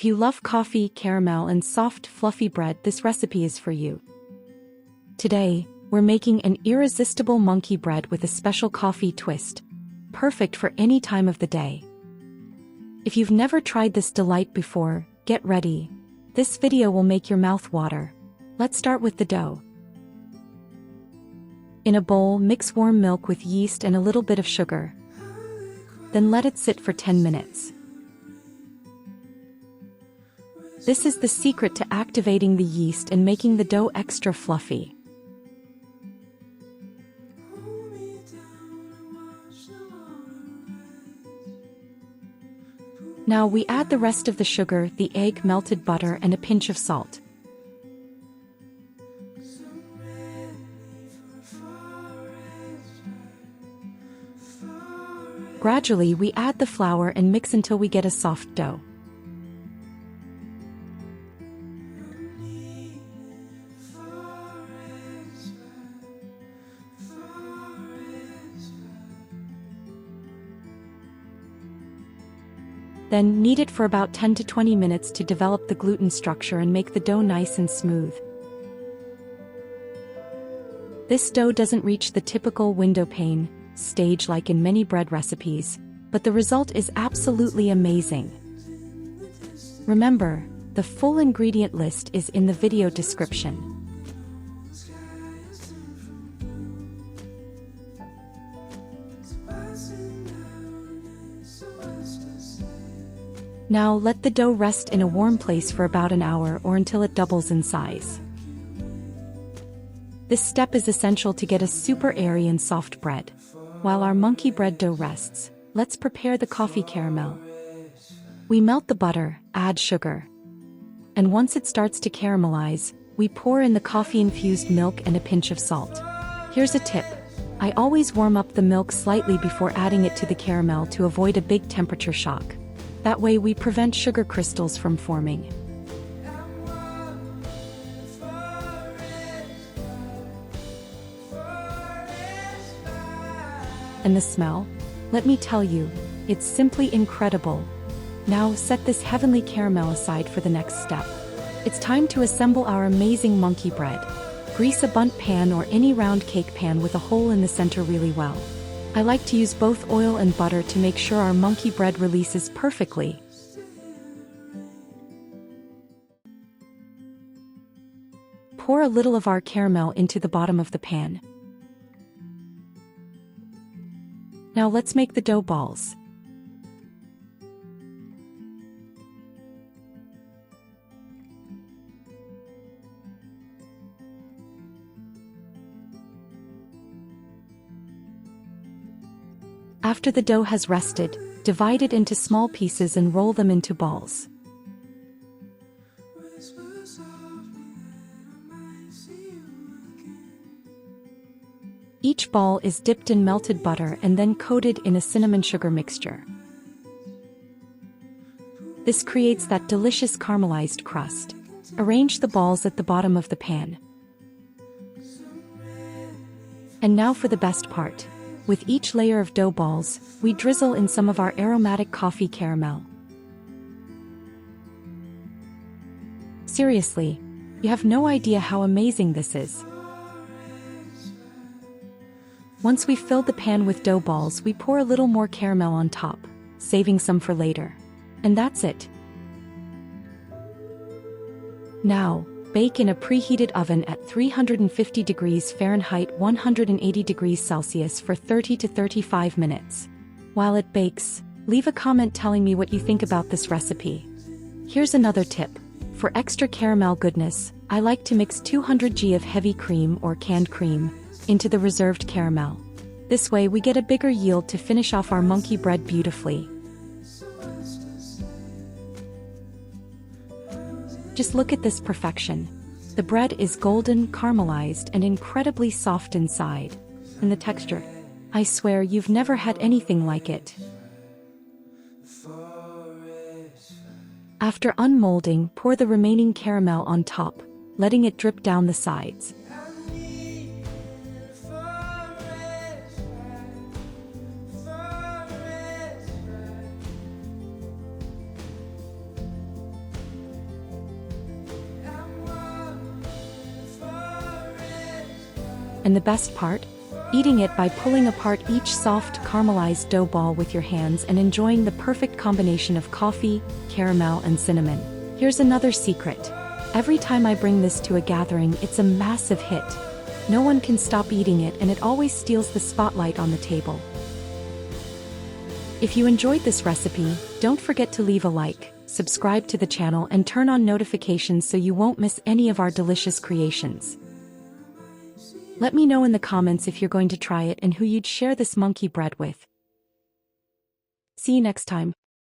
If you love coffee, caramel, and soft, fluffy bread, this recipe is for you. Today, we're making an irresistible monkey bread with a special coffee twist, perfect for any time of the day. If you've never tried this delight before, get ready. This video will make your mouth water. Let's start with the dough. In a bowl, mix warm milk with yeast and a little bit of sugar. Then let it sit for 10 minutes. This is the secret to activating the yeast and making the dough extra fluffy. Now we add the rest of the sugar, the egg, melted butter, and a pinch of salt. Gradually we add the flour and mix until we get a soft dough. Then knead it for about 10 to 20 minutes to develop the gluten structure and make the dough nice and smooth. This dough doesn't reach the typical window pane stage like in many bread recipes, but the result is absolutely amazing. Remember, the full ingredient list is in the video description. Now let the dough rest in a warm place for about an hour or until it doubles in size. This step is essential to get a super airy and soft bread. While our monkey bread dough rests, let's prepare the coffee caramel. We melt the butter, add sugar. And once it starts to caramelize, we pour in the coffee-infused milk and a pinch of salt. Here's a tip. I always warm up the milk slightly before adding it to the caramel to avoid a big temperature shock. That way we prevent sugar crystals from forming. And the smell? Let me tell you, it's simply incredible. Now set this heavenly caramel aside for the next step. It's time to assemble our amazing monkey bread. Grease a bundt pan or any round cake pan with a hole in the center really well. I like to use both oil and butter to make sure our monkey bread releases perfectly. Pour a little of our caramel into the bottom of the pan. Now let's make the dough balls. After the dough has rested, divide it into small pieces and roll them into balls. Each ball is dipped in melted butter and then coated in a cinnamon sugar mixture. This creates that delicious caramelized crust. Arrange the balls at the bottom of the pan. And now for the best part. With each layer of dough balls, we drizzle in some of our aromatic coffee caramel. Seriously, you have no idea how amazing this is. Once we've filled the pan with dough balls, we pour a little more caramel on top, saving some for later. And that's it. Now, bake in a preheated oven at 350 degrees Fahrenheit 180 degrees Celsius for 30 to 35 minutes. While it bakes, leave a comment telling me what you think about this recipe. Here's another tip. For extra caramel goodness, I like to mix 200 g of heavy cream or canned cream into the reserved caramel. This way we get a bigger yield to finish off our monkey bread beautifully. Just look at this perfection. The bread is golden, caramelized, and incredibly soft inside. And the texture, I swear you've never had anything like it. After unmolding, pour the remaining caramel on top, letting it drip down the sides. And the best part? Eating it by pulling apart each soft caramelized dough ball with your hands and enjoying the perfect combination of coffee, caramel and cinnamon. Here's another secret. Every time I bring this to a gathering, it's a massive hit. No one can stop eating it and it always steals the spotlight on the table. If you enjoyed this recipe, don't forget to leave a like, subscribe to the channel and turn on notifications so you won't miss any of our delicious creations. Let me know in the comments if you're going to try it and who you'd share this monkey bread with. See you next time.